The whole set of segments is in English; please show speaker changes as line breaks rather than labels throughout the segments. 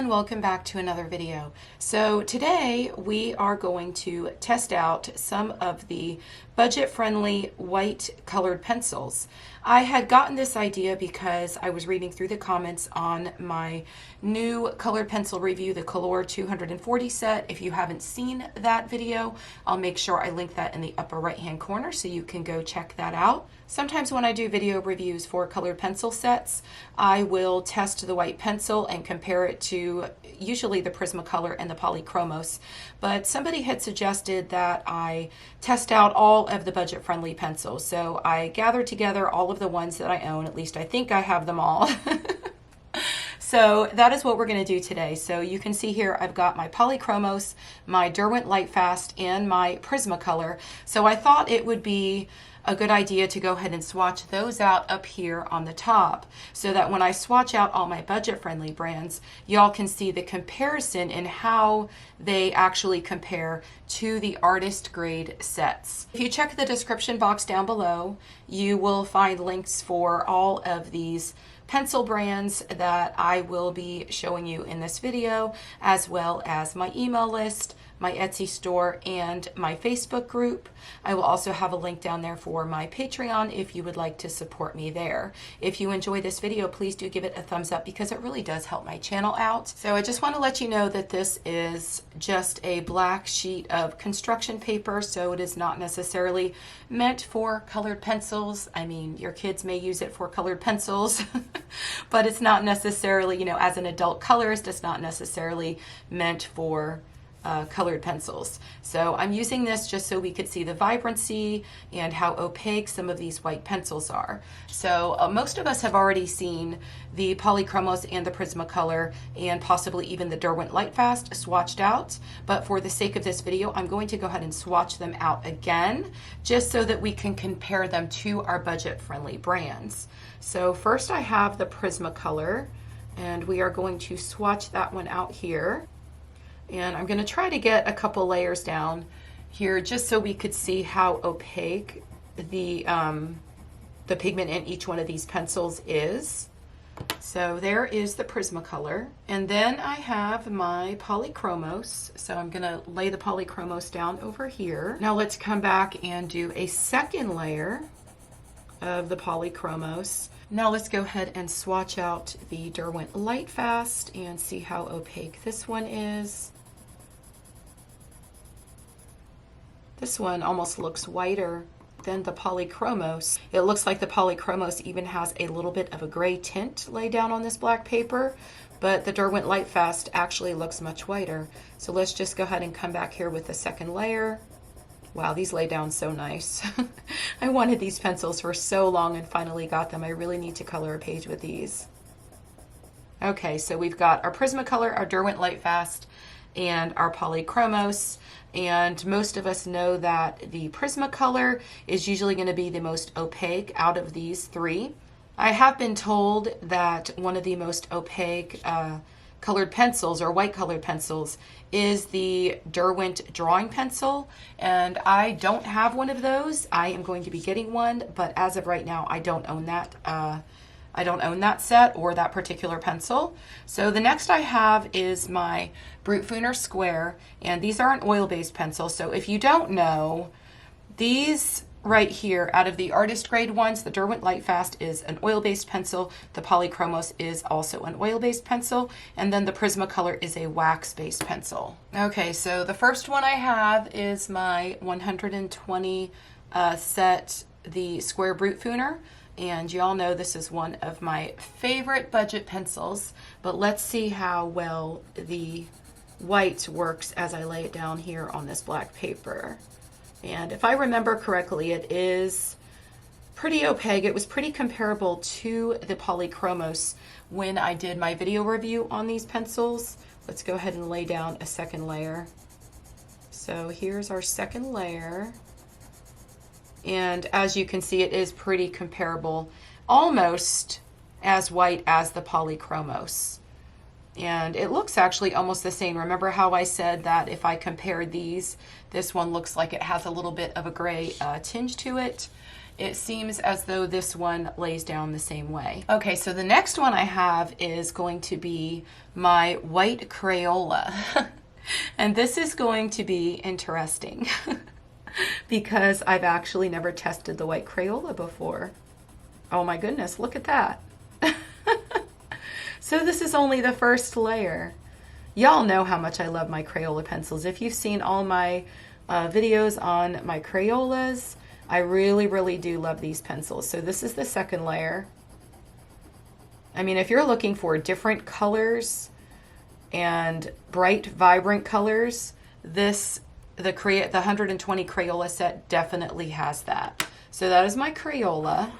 everyone, welcome back to another video. So today we are going to test out some of the budget-friendly white colored pencils. I had gotten this idea because I was reading through the comments on my new colored pencil review, the Color 240 set. If you haven't seen that video, I'll make sure I link that in the upper right hand corner so you can go check that out. Sometimes when I do video reviews for colored pencil sets, I will test the white pencil and compare it to usually the Prismacolor and the Polychromos. But somebody had suggested that I test out all of the budget-friendly pencils. So I gathered together all of the ones that I own. At least I think I have them all. So that is what we're going to do today. So you can see here I've got my Polychromos, my Derwent Lightfast, and my Prismacolor. So I thought it would be a good idea to go ahead and swatch those out up here on the top so that when I swatch out all my budget-friendly brands, y'all can see the comparison and how they actually compare to the artist grade sets. If you check the description box down below, you will find links for all of these pencil brands that I will be showing you in this video, as well as my email list, my Etsy store, and my Facebook group. I will also have a link down there for my Patreon if you would like to support me there. If you enjoy this video, please do give it a thumbs up because it really does help my channel out. So I just want to let you know that this is just a black sheet of construction paper, so it is not necessarily meant for colored pencils. I mean, your kids may use it for colored pencils, but it's not necessarily, you know, as an adult colorist, it's not necessarily meant for colored pencils. So I'm using this just so we could see the vibrancy and how opaque some of these white pencils are. So most of us have already seen the Polychromos and the Prismacolor and possibly even the Derwent Lightfast swatched out, but for the sake of this video I'm going to go ahead and swatch them out again just so that we can compare them to our budget-friendly brands. So first I have the Prismacolor, and we are going to swatch that one out here. And I'm going to try to get a couple layers down here just so we could see how opaque the pigment in each one of these pencils is. So there is the Prismacolor. And then I have my Polychromos. So I'm going to lay the Polychromos down over here. Now let's come back and do a second layer of the Polychromos. Now let's go ahead and swatch out the Derwent Lightfast and see how opaque this one is. This one almost looks whiter than the Polychromos. It looks like the Polychromos even has a little bit of a gray tint laid down on this black paper, but the Derwent Lightfast actually looks much whiter. So let's just go ahead and come back here with the second layer. Wow, these lay down so nice. I wanted these pencils for so long and finally got them. I really need to color a page with these. Okay, so we've got our Prismacolor, our Derwent Lightfast, and our Polychromos. And most of us know that the Prismacolor is usually going to be the most opaque out of these three. I have been told that one of the most opaque colored pencils or white colored pencils is the Derwent drawing pencil, and I don't have one of those. I am going to be getting one, but as of right now I don't own that. I don't own that set or that particular pencil. So the next I have is my Brutfuner Square, and these are an oil-based pencil. So if you don't know, these right here, out of the artist grade ones, the Derwent Lightfast is an oil-based pencil, the Polychromos is also an oil-based pencil, and then the Prismacolor is a wax-based pencil. Okay, so the first one I have is my 120 set, the Square Brutfuner. And y'all know this is one of my favorite budget pencils, but let's see how well the white works as I lay it down here on this black paper. And if I remember correctly, it is pretty opaque. It was pretty comparable to the Polychromos when I did my video review on these pencils. Let's go ahead and lay down a second layer. So here's our second layer. And as you can see, it is pretty comparable, almost as white as the Polychromos. And it looks actually almost the same. Remember how I said that if I compared these, this one looks like it has a little bit of a gray tinge to it. it seems as though this one lays down the same way. Okay, so the next one I have is going to be my white Crayola. And this is going to be interesting because I've actually never tested the white Crayola before. Oh my goodness, look at that. So this is only the first layer. Y'all know how much I love my Crayola pencils. If you've seen all my videos on my Crayolas, I really, really do love these pencils. So this is the second layer. I mean, if you're looking for different colors and bright, vibrant colors, the 120 Crayola set definitely has that. So that is my Crayola.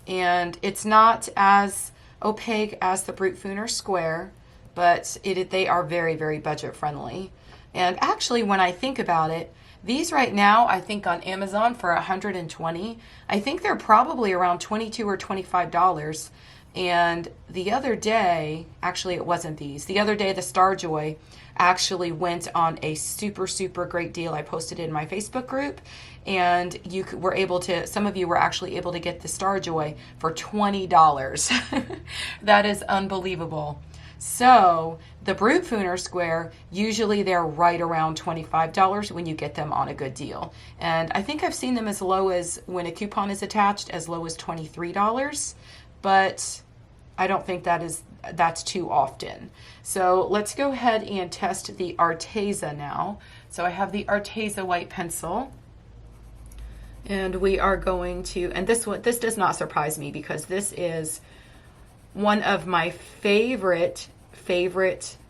And it's not as opaque as the Brute Fooner Square, but they are very, very budget friendly. And actually, when I think about it, these right now, I think on Amazon for 120, I think they're probably around $22 or $25. And the other day, actually it wasn't these. The other day, the Starjoy actually went on a super, super great deal. I posted it in my Facebook group, and some of you were actually able to get the Starjoy for $20. That is unbelievable. So the Brute Fooner Square, usually they're right around $25 when you get them on a good deal. And I think I've seen them as low as, when a coupon is attached, as low as $23. But I don't think that's too often. So let's go ahead and test the Arteza now. So I have the Arteza white pencil. And we are going to, and this does not surprise me because this is one of my favorite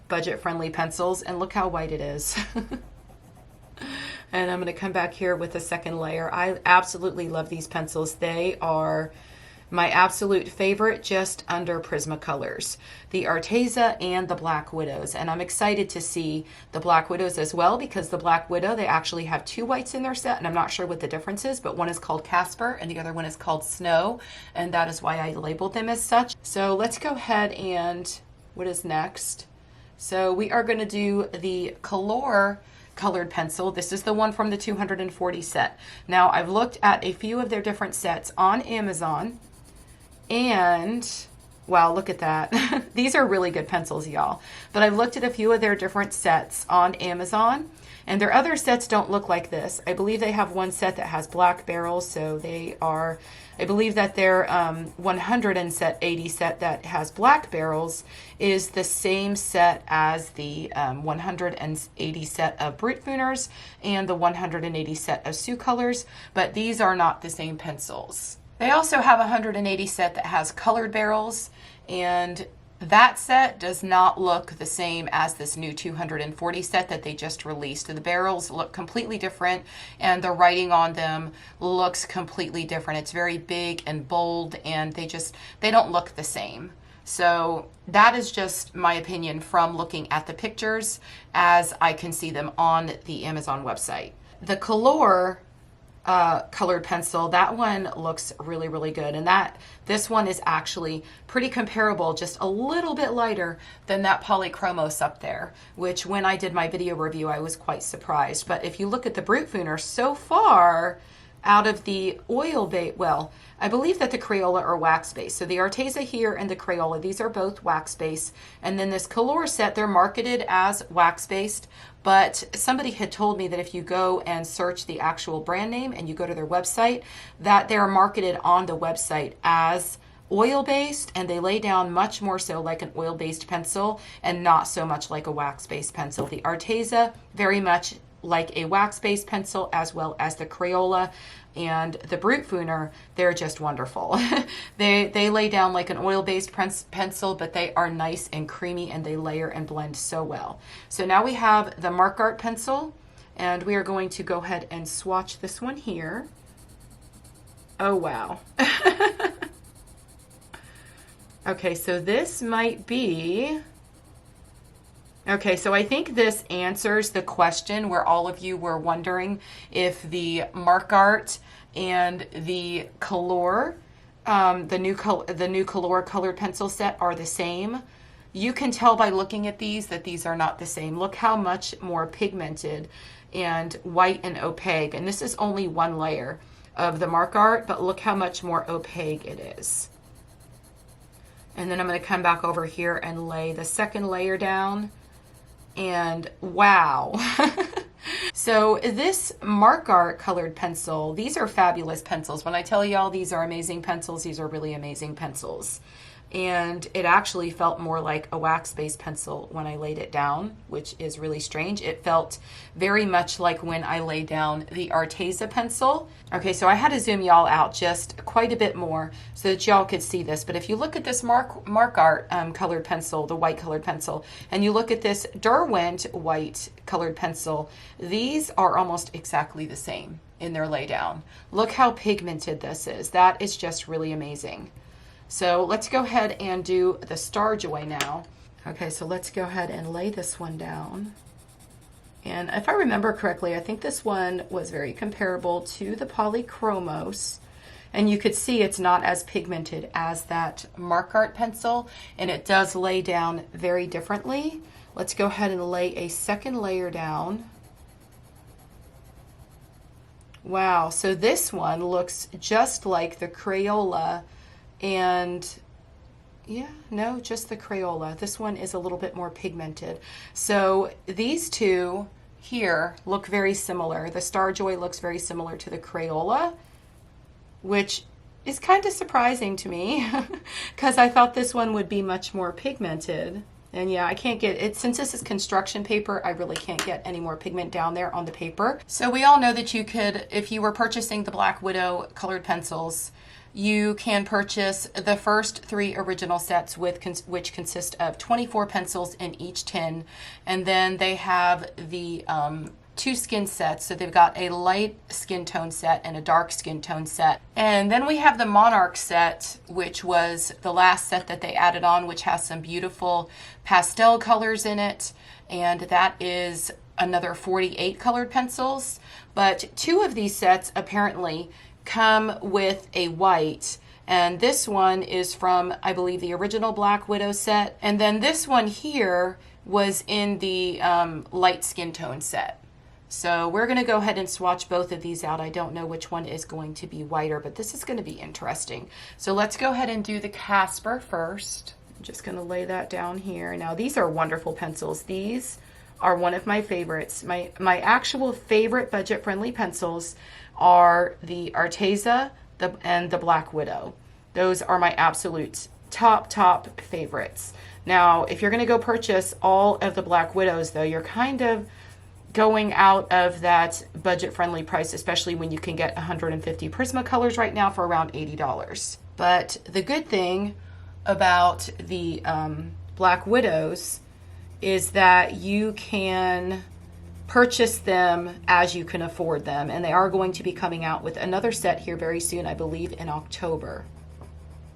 budget-friendly pencils, and look how white it is. And I'm going to come back here with a second layer. I absolutely love these pencils. They are my absolute favorite, just under Prismacolors, the Arteza and the Black Widows. And I'm excited to see the Black Widows as well, because the Black Widow, they actually have two whites in their set, and I'm not sure what the difference is, but one is called Casper and the other one is called Snow, and that is why I labeled them as such. So let's go ahead and, what is next? So we are going to do the Color colored pencil. This is the one from the 240 set. Now, I've looked at a few of their different sets on Amazon, and wow, look at that. These are really good pencils, y'all. But I've looked at a few of their different sets on Amazon, and their other sets don't look like this. I believe they have one set that has black barrels, so they are, I believe that their 180 set that has black barrels is the same set as the 180 set of Brute Fooners and the 180 set of Sioux Colors, but these are not the same pencils. They also have a 180 set that has colored barrels, and that set does not look the same as this new 240 set that they just released. The barrels look completely different, and the writing on them looks completely different. It's very big and bold, and they don't look the same. So that is just my opinion from looking at the pictures as I can see them on the Amazon website. The Color colored pencil, that one looks really, really good, and this one is actually pretty comparable, just a little bit lighter than that Polychromos up there, which when I did my video review I was quite surprised. But if you look at the Brute Fooner so far, out of the oil bait, well, I believe that the Crayola are wax based. So the Arteza here and the Crayola, these are both wax based. And then this Color set, they're marketed as wax based, but somebody had told me that if you go and search the actual brand name and you go to their website, that they're marketed on the website as oil based, and they lay down much more so like an oil based pencil and not so much like a wax based pencil. The Arteza, very much like a wax-based pencil, as well as the Crayola and the Brute Fooner. They're just wonderful. They lay down like an oil-based pencil, but they are nice and creamy, and they layer and blend so well. So now we have the Mark Art pencil, and we are going to go ahead and swatch this one here. Oh, wow. Okay, so this might be... Okay, so I think this answers the question where all of you were wondering if the Mark Art and the Color, the new Color colored pencil set are the same. You can tell by looking at these that these are not the same. Look how much more pigmented and white and opaque, and this is only one layer. of the mark art, but look how much more opaque it is. And then I'm going to come back over here and lay the second layer down, and wow. So this mark art colored pencil, these are fabulous pencils. When I tell y'all these are amazing pencils, these are really amazing pencils. And it actually felt more like a wax-based pencil when I laid it down, which is really strange. It felt very much like when I laid down the Arteza pencil. Okay, so I had to zoom y'all out just quite a bit more so that y'all could see this. But if you look at this mark art colored pencil, the white colored pencil, and you look at this Derwent white colored pencil, these are almost exactly the same in their laydown. Look how pigmented this is. That is just really amazing. So let's go ahead and do the Star Joy now. Okay, so let's go ahead and lay this one down. And if I remember correctly, I think this one was very comparable to the Polychromos. And you could see it's not as pigmented as that mark art pencil, and it does lay down very differently. Let's go ahead and lay a second layer down. Wow, so this one looks just like the Crayola. And yeah, no, just the Crayola. This one is a little bit more pigmented. So these two here look very similar. The Star Joy looks very similar to the Crayola, which is kind of surprising to me because I thought this one would be much more pigmented. And yeah, I can't get it, since this is construction paper, I really can't get any more pigment down there on the paper. So we all know that you could, if you were purchasing the Black Widow colored pencils, you can purchase the first 3 original sets which consist of 24 pencils in each tin. And then they have the 2 skin sets. So they've got a light skin tone set and a dark skin tone set. And then we have the Monarch set, which was the last set that they added on, which has some beautiful pastel colors in it. And that is another 48 colored pencils. But 2 of these sets apparently come with a white, and this one is from, I believe, the original Black Widow set, and then this one here was in the light skin tone set. So we're going to go ahead and swatch both of these out. I don't know which one is going to be whiter, but this is going to be interesting. So let's go ahead and do the Casper first. I'm just going to lay that down here. Now these are wonderful pencils. These are one of my favorites. My actual favorite budget-friendly pencils are the Arteza and the Black Widow. Those are my absolute top favorites. Now, if you're going to go purchase all of the Black Widows, though, you're kind of going out of that budget-friendly price, especially when you can get 150 Prismacolors right now for around $80. But the good thing about the Black Widows is that you can purchase them as you can afford them, and they are going to be coming out with another set here very soon, I believe in October.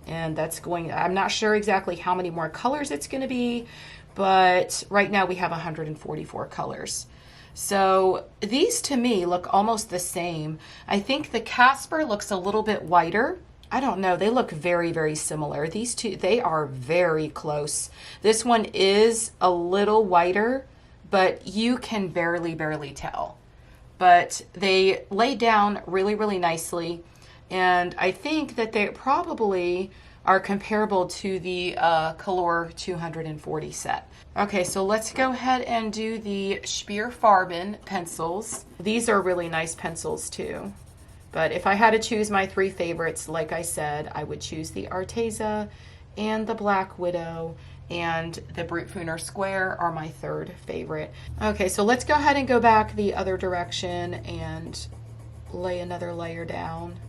And that's going, I'm not sure exactly how many more colors it's going to be, but right now we have 144 colors. So these to me look almost the same. I think the Casper looks a little bit whiter. I don't know, they look very similar. These two, they are very close. This one is a little whiter, but you can barely tell. But they lay down really nicely, and I think that they probably are comparable to the Color 240 set. Okay, so let's go ahead and do the Spierfarben pencils. These are really nice pencils too. But if I had to choose my 3 favorites, like I said, I would choose the Arteza and the Black Widow, and the Brutfuner Square are my 3rd favorite. Okay, so let's go ahead and go back the other direction and lay another layer down.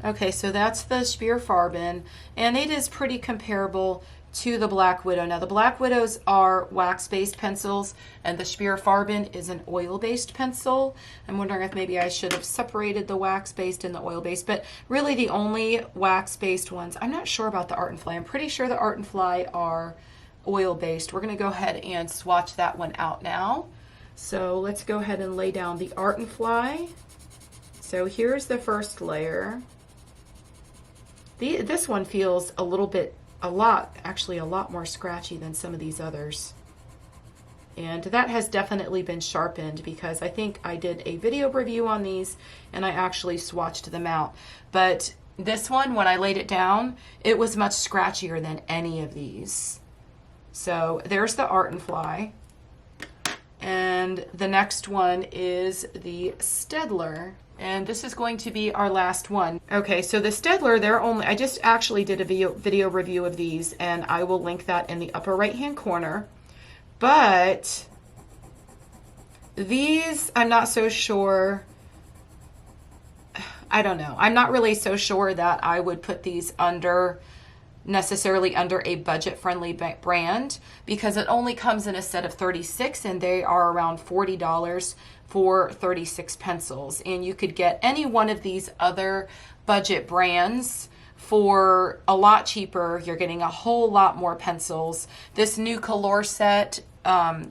Okay, so that's the Spierfarben, and it is pretty comparable to the Black Widow. Now the Black Widows are wax-based pencils, and the Spierfarben is an oil-based pencil. I'm wondering if maybe I should have separated the wax-based and the oil-based, but really the only wax-based ones, I'm not sure about the Art and Fly. I'm pretty sure the Art and Fly are oil-based. We're going to go ahead and swatch that one out now. So let's go ahead and lay down the Art and Fly. So here's the first layer. This one feels a lot more scratchy than some of these others. And that has definitely been sharpened because I think I did a video review on these and I actually swatched them out. But this one, when I laid it down, it was much scratchier than any of these. So there's the Art and Fly. And the next one is the Staedtler. And this is going to be our last one. Okay, so the Staedtler, I just actually did a video review of these, and I will link that in the upper right-hand corner. But these, I'm not so sure. I don't know. I'm not really so sure that I would put these necessarily under a budget-friendly brand, because it only comes in a set of 36 and they are around $40 for 36 pencils. And you could get any one of these other budget brands for a lot cheaper. You're getting a whole lot more pencils. This new color set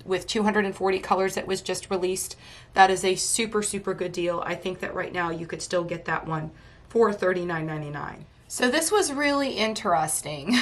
with 240 colors that was just released, that is a super, super good deal. I think that right now you could still get that one for $39.99. So this was really interesting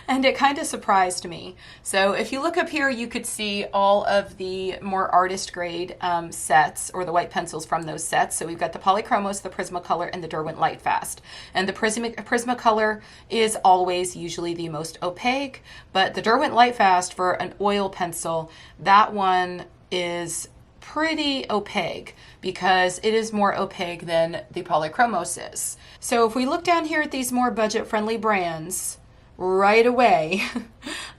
and it kind of surprised me. So if you look up here, you could see all of the more artist grade sets, or the white pencils from those sets. So we've got the Polychromos, the Prismacolor, and the Derwent Lightfast. And the Prismacolor is always usually the most opaque, but the Derwent Lightfast for an oil pencil, that one is pretty opaque because it is more opaque than the Polychromos is. So if we look down here at these more budget-friendly brands, right away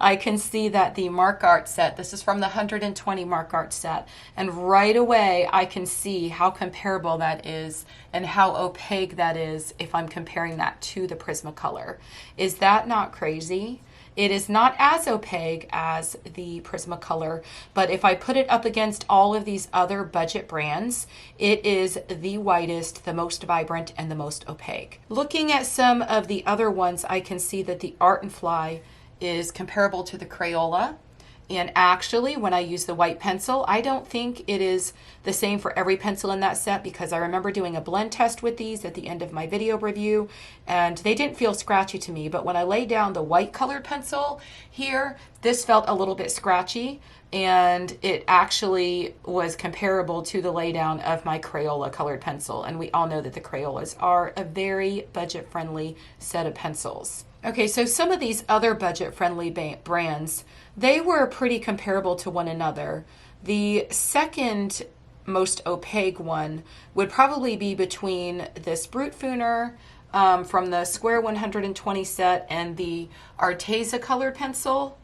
I can see that the Mark Art set, this is from the 120 Mark Art set, and right away I can see how comparable that is and how opaque that is if I'm comparing that to the Prismacolor. Is that not crazy? It is not as opaque as the Prismacolor, but if I put it up against all of these other budget brands, it is the whitest, the most vibrant, and the most opaque. Looking at some of the other ones, I can see that the Art and Fly is comparable to the Crayola. And actually, when I use the white pencil, I don't think it is the same for every pencil in that set, because I remember doing a blend test with these at the end of my video review, and they didn't feel scratchy to me. But when I laid down the white colored pencil here, this felt a little bit scratchy, and it actually was comparable to the laydown of my Crayola colored pencil. And we all know that the Crayolas are a very budget-friendly set of pencils. Okay, so some of these other budget-friendly brands, they were pretty comparable to one another. The second most opaque one would probably be between this Brute Funer from the Square 120 set and the Arteza colored pencil.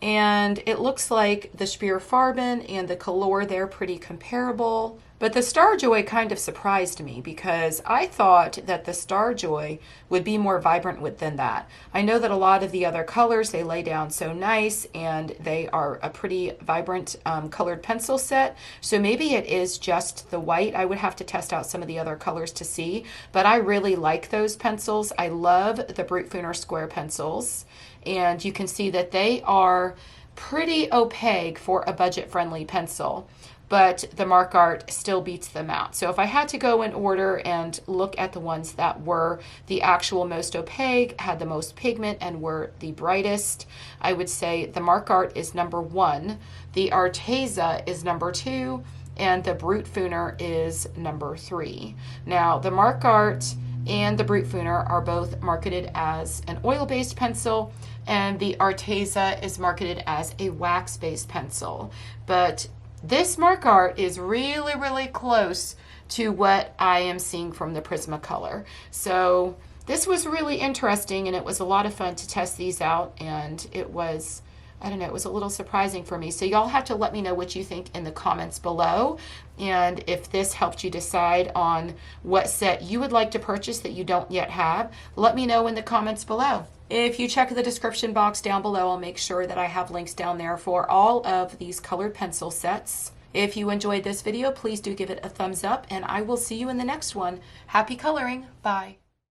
And it looks like the Speer Farben and the Color, they're pretty comparable. But the Starjoy kind of surprised me because I thought that the Starjoy would be more vibrant than that. I know that a lot of the other colors, they lay down so nice and they are a pretty vibrant colored pencil set. So maybe it is just the white. I would have to test out some of the other colors to see, but I really like those pencils. I love the Brute Funer square pencils, and you can see that they are pretty opaque for a budget-friendly pencil, but the Mark Art still beats them out. So if I had to go in order and look at the ones that were the actual most opaque, had the most pigment, and were the brightest, I would say the Mark Art is number 1, the Arteza is number 2, and the Brute Funer is number 3. Now, the Mark Art and the Brute Funer are both marketed as an oil-based pencil, and the Arteza is marketed as a wax-based pencil. But this Mark Art is really, really close to what I am seeing from the Prismacolor. So this was really interesting, and it was a lot of fun to test these out, and it was, I don't know, it was a little surprising for me. So y'all have to let me know what you think in the comments below, and if this helped you decide on what set you would like to purchase that you don't yet have, let me know in the comments below. If you check the description box down below, I'll make sure that I have links down there for all of these colored pencil sets. If you enjoyed this video, please do give it a thumbs up, and I will see you in the next one. Happy coloring. Bye.